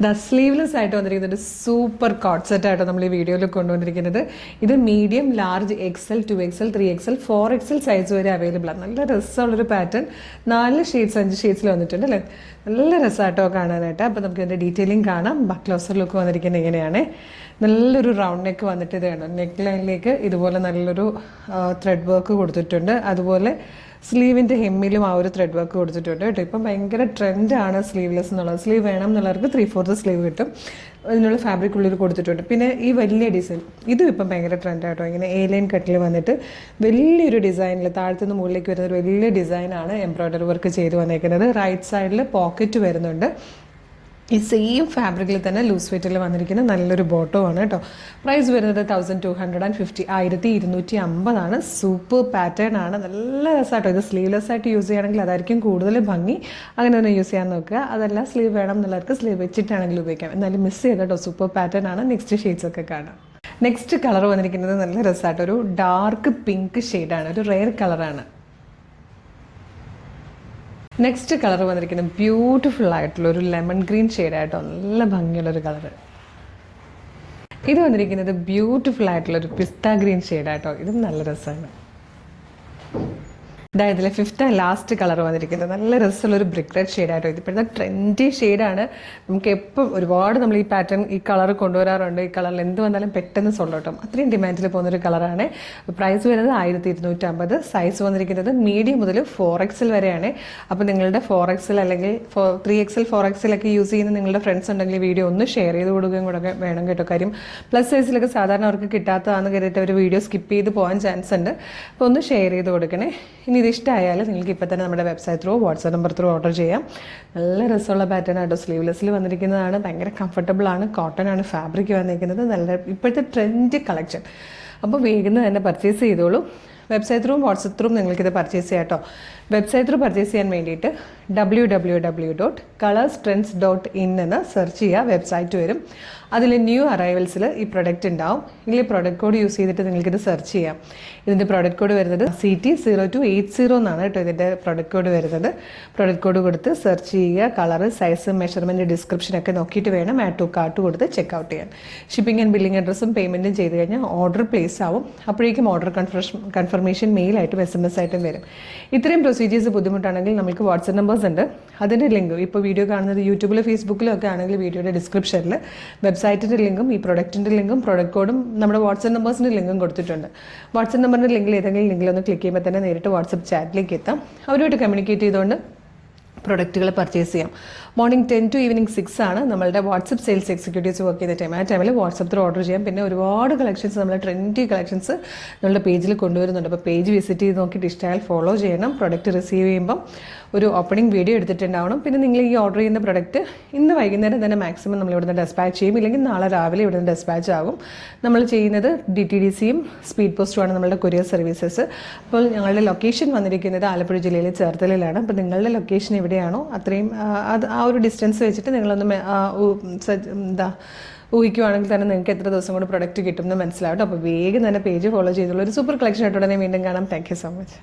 The sleeveless ആയിട്ട് വന്നിരിക്കുന്നത് ഒരു സൂപ്പർ കോട്ട് സെറ്റ് ആയിട്ടോ നമ്മൾ ഈ വീഡിയോയിൽ കൊണ്ടുവന്നിരിക്കുന്നത്. ഇത് medium, large, XL, 2XL, 3XL, 4XL size വരെ അവൈലബിൾ ആണ്. നല്ല രസമുള്ളൊരു പാറ്റേൺ. 4 ഷെയ്ഡ്സ് 5 ഷെയ്ഡ്സിൽ വന്നിട്ടുണ്ട് അല്ലേ. നല്ല രസമായിട്ടോ കാണാനായിട്ട്. അപ്പോൾ നമുക്ക് ഇതിൻ്റെ ഡീറ്റെയിലിംഗ് കാണാം. ക്ലോസർ ലുക്ക് വന്നിരിക്കുന്നത് ഇങ്ങനെയാണ്. നല്ലൊരു റൗണ്ട് നെക്ക് വന്നിട്ട് ഇത് കണ്ടോ, നെക്ക് ലൈനിലേക്ക് ഇതുപോലെ നല്ലൊരു ത്രെഡ് വർക്ക് കൊടുത്തിട്ടുണ്ട്. അതുപോലെ സ്ലീവിൻ്റെ ഹെമ്മിലും ആ ഒരു ത്രെഡ് വർക്ക് കൊടുത്തിട്ടുണ്ട് കേട്ടോ. ഇപ്പം ഭയങ്കര ട്രെൻഡാണ് സ്ലീവ്ലെസ് എന്നുള്ളത്. സ്ലീവ് വേണം എന്നുള്ളവർക്ക് 3/4 സ്ലീവ് കിട്ടും. അതിനുള്ള ഫാബ്രിക് ഉള്ളിൽ കൊടുത്തിട്ടുണ്ട്. പിന്നെ ഈ വലിയ ഡിസൈൻ ഇതും ഇപ്പം ഭയങ്കര ട്രെൻഡായിട്ടോ. ഇങ്ങനെ A-ലൈൻ കട്ടിൽ വന്നിട്ട് വലിയൊരു ഡിസൈനിൽ താഴത്തുനിന്ന് മുകളിലേക്ക് വരുന്ന ഒരു വലിയ ഡിസൈനാണ് എംബ്രോയ്ഡറി വർക്ക് ചെയ്ത് വന്നേക്കുന്നത്. റൈറ്റ് സൈഡിൽ പോക്കറ്റ് വരുന്നുണ്ട്. ഈ സെയിം ഫാബ്രിക്കിൽ തന്നെ ലൂസ് വെയ്റ്റിൽ വന്നിരിക്കുന്ന നല്ലൊരു ബോട്ടമാണ് കേട്ടോ. പ്രൈസ് വരുന്നത് 1250, 1250 സൂപ്പർ പാറ്റേൺ ആണ്. നല്ല രസമായിട്ടോ. ഇത് സ്ലീവ്ലെസ് ആയിട്ട് യൂസ് ചെയ്യുകയാണെങ്കിൽ അതായിരിക്കും കൂടുതൽ ഭംഗി. അങ്ങനെ തന്നെ യൂസ് ചെയ്യാൻ നോക്കുക. അതല്ല സ്ലീവ് വേണം എന്നുള്ളവർക്ക് സ്ലീവ് വെച്ചിട്ടാണെങ്കിലും ഉപയോഗിക്കാം. എന്നാലും മിസ് ചെയ്തോ, സൂപ്പർ പാറ്റേൺ ആണ്. നെക്സ്റ്റ് ഷെയ്ഡ്സ് ഒക്കെ കാണാം. നെക്സ്റ്റ് കളർ വന്നിരിക്കുന്നത് നല്ല രസമായിട്ടോ. ഒരു ഡാർക്ക് പിങ്ക് ഷെയ്ഡാണ്. ഒരു റെയർ കളറാണ്. നെക്സ്റ്റ് കളർ വന്നിരിക്കുന്നത് ബ്യൂട്ടിഫുൾ ആയിട്ടുള്ള ഒരു ലെമൺ ഗ്രീൻ ഷെയ്ഡായിട്ടോ. നല്ല ഭംഗിയുള്ളൊരു കളറ്. ഇത് വന്നിരിക്കുന്നത് ബ്യൂട്ടിഫുൾ ആയിട്ടുള്ളൊരു പിസ്ത ഗ്രീൻ ഷെയ്ഡായിട്ടോ. ഇതും നല്ല രസമാണ്. അതായത് 5th ആൻഡ് ലാസ്റ്റ് കളർ വന്നിരിക്കുന്നത് നല്ല രസമുള്ളൊരു ബ്രിക്ക് റെഡ് ഷെയ്ഡായിട്ടോ. ഇതിപ്പോഴത്തെ ട്രെൻഡി ഷെയ്ഡാണ്. നമുക്ക് എപ്പം ഒരുപാട് നമ്മൾ ഈ പാറ്റേൺ ഈ കളർ കൊണ്ടുവരാറുണ്ട്. ഈ കളറിൽ എന്ത് വന്നാലും പെട്ടെന്ന് സോൾഡ് അത്രയും ഡിമാൻഡിൽ പോകുന്നൊരു കളറാണ്. പ്രൈസ് വരുന്നത് 1250. സൈസ് വന്നിരിക്കുന്നത് മീഡിയം മുതൽ 4XL വരെയാണ്. അപ്പോൾ നിങ്ങളുടെ 4XL അല്ലെങ്കിൽ 3XL 4XL ഒക്കെ യൂസ് ചെയ്യുന്ന നിങ്ങളുടെ ഫ്രണ്ട്സ് ഉണ്ടെങ്കിൽ വീഡിയോ ഒന്ന് ഷെയർ ചെയ്ത് കൊടുക്കുകയും കൂടെ വേണം കേട്ടോ. കാര്യം പ്ലസ് സൈസിലൊക്കെ സാധാരണ അവർക്ക് കിട്ടാത്തതാണെന്ന് കരുതിയിട്ട് അവർ വീഡിയോ സ്കിപ്പ് ചെയ്ത് പോകാൻ ചാൻസ് ഉണ്ട്. അപ്പോൾ ഒന്ന് ഷെയർ ചെയ്ത് കൊടുക്കണേ. ഇനി ഇത് ഇഷ്ടമായാലും നിങ്ങൾക്ക് ഇപ്പോൾ തന്നെ നമ്മുടെ website through, WhatsApp number through order ചെയ്യാം. നല്ല രസമുള്ള പാറ്റേൺ ആട്ടോ. സ്ലീവ്ലെസ്സിൽ വന്നിരിക്കുന്നതാണ്. ഭയങ്കര കംഫർട്ടബിൾ ആണ്. കോട്ടൺ ആണ് ഫാബ്രിക് വന്നിരിക്കുന്നത്. നല്ല ഇപ്പോഴത്തെ ട്രെൻഡ് കളക്ഷൻ. അപ്പോൾ വേഗം തന്നെ പർച്ചേസ് ചെയ്തോളൂ. വെബ്സൈറ്റ് ത്രൂവും വാട്സപ്പ് ത്രൂവും നിങ്ങൾക്കിത് പർച്ചേസ് ചെയ്യാം കേട്ടോ. വെബ്സൈറ്റ് ത്രൂ പർച്ചേസ് ചെയ്യാൻ വേണ്ടിയിട്ട് www.colorstrends.in എന്ന് സെർച്ച് ചെയ്യുക. വെബ്സൈറ്റ് വരും. അതിൽ ന്യൂ അറൈവൽസിൽ ഈ പ്രൊഡക്റ്റ് ഉണ്ടാവും. ഇതിൽ പ്രൊഡക്റ്റ് കോഡ് യൂസ് ചെയ്തിട്ട് നിങ്ങൾക്കിത് സെർച്ച് ചെയ്യാം. ഇതിൻ്റെ പ്രൊഡക്റ്റ് കോഡ് വരുന്നത് CT0280 എന്നാണ് കേട്ടോ. ഇതിൻ്റെ പ്രൊഡക്റ്റ് കോഡ് വരുന്നത്. പ്രൊഡക്റ്റ് കോഡ് കൊടുത്ത് സെർച്ച് ചെയ്യുക. കളറ്, സൈസ്, മെഷർമെൻറ്റ്, ഡിസ്ക്രിപ്ഷനൊക്കെ നോക്കിയിട്ട് വേണം ആഡ് ടു കാർട്ട് കൊടുത്ത് ചെക്കൗട്ട് ചെയ്യാൻ. ഷിപ്പിംഗ് ആൻഡ് ബില്ലിംഗ് അഡ്രസ്സും പേയ്മെൻറ്റും ചെയ്ത് കഴിഞ്ഞാൽ ഓർഡർ പ്ലേസ് ആവും. അപ്പോഴേക്കും ഓർഡർ കൺഫർമേഷൻ മെയിലായിട്ടും SMS ആയിട്ടും വരും. ഇത്രയും പ്രൊസീജിയേഴ്സ് ബുദ്ധിമുട്ടാണെങ്കിൽ നമുക്ക് വാട്സപ്പ് നമ്പേഴ്സ് ഉണ്ട്. അതിൻ്റെ ലിങ്കും ഇപ്പോൾ വീഡിയോ കാണുന്നത് യൂട്യൂബിലും ഫേസ്ബുക്കിലും ഒക്കെ ആണെങ്കിൽ വീഡിയോയുടെ ഡിസ്ക്രിപ്ഷനിൽ വെബ്സൈറ്റിൻ്റെ ലിങ്കും ഈ പ്രൊഡക്റ്റിൻ്റെ ലിങ്കും പ്രൊഡക്റ്റ് കോഡും നമ്മുടെ വാട്സപ്പ് നമ്പേഴ്സിൻ്റെ ലിങ്കും കൊടുത്തിട്ടുണ്ട്. വാട്സപ്പ് നമ്പറിൻ്റെ ലിങ്കിൽ ഏതെങ്കിലും ലിങ്കിലൊന്ന് ക്ലിക്ക് ചെയ്യുമ്പോൾ തന്നെ നേരിട്ട് വാട്സപ്പ് ചാറ്റിലേക്ക് എത്താം. അവരുമായിട്ട് കമ്മ്യൂണിക്കേറ്റ് ചെയ്തുകൊണ്ട് പ്രൊഡക്റ്റുകൾ പർച്ചേസ് ചെയ്യാം. മോർണിംഗ് 10 to ഈവനിങ് 6 ആണ് നമ്മളുടെ വാട്സപ്പ് സെയിൽസ് എക്സിക്യൂട്ടീവ്സ് വർക്ക് ചെയ്ത ടൈം. ആ ടൈമിൽ വാട്സപ്പ് ത്രൂ ഓർഡർ ചെയ്യാം. പിന്നെ ഒരുപാട് കളക്ഷൻസ്, നമ്മുടെ ട്രെൻഡി കളക്ഷൻസ് നമ്മളുടെ പേജിൽ കൊണ്ടുവരുന്നുണ്ട്. അപ്പോൾ പേജ് വിസിറ്റ് ചെയ്ത് നോക്കിയിട്ട് ഇഷ്ടമായാൽ ഫോളോ ചെയ്യണം. പ്രൊഡക്റ്റ് റിസീവ് ചെയ്യുമ്പം ഒരു ഓപ്പണിംഗ് വീഡിയോ എടുത്തിട്ടുണ്ടാവണം. പിന്നെ നിങ്ങൾ ഈ ഓർഡർ ചെയ്യുന്ന പ്രൊഡക്റ്റ് ഇന്ന് വൈകുന്നേരം തന്നെ മാക്സിമം നമ്മൾ ഇവിടുന്ന് ഡെസ്പാച്ച് ചെയ്യും. ഇല്ലെങ്കിൽ നാളെ രാവിലെ ഇവിടുന്ന് ഡെസ്പാച്ച് ആകും. നമ്മൾ ചെയ്യുന്നത് DTDCയും സ്പീഡ് പോസ്റ്റുമാണ് നമ്മളുടെ കൊറിയർ സർവീസസ്. അപ്പോൾ ഞങ്ങളുടെ ലൊക്കേഷൻ വന്നിരിക്കുന്നത് ആലപ്പുഴ ജില്ലയിലെ ചേർത്തലയിലാണ്. അപ്പോൾ നിങ്ങളുടെ ലൊക്കേഷൻ എവിടെയാണോ അത്രയും ആ ഒരു ഡിസ്റ്റൻസ് വെച്ചിട്ട് നിങ്ങളൊന്ന് ഊഹിക്കുവാണെങ്കിൽ തന്നെ നിങ്ങൾക്ക് എത്ര ദിവസം കൊണ്ട് പ്രൊഡക്റ്റ് കിട്ടുമെന്ന് മനസ്സിലാവട്ടെ. അപ്പോൾ വേഗം തന്നെ പേജ് ഫോളോ ചെയ്തുള്ള ഒരു സൂപ്പർ കളക്ഷൻ ആയിട്ട് ഉടനെ വീണ്ടും കാണാം. Thank you so much.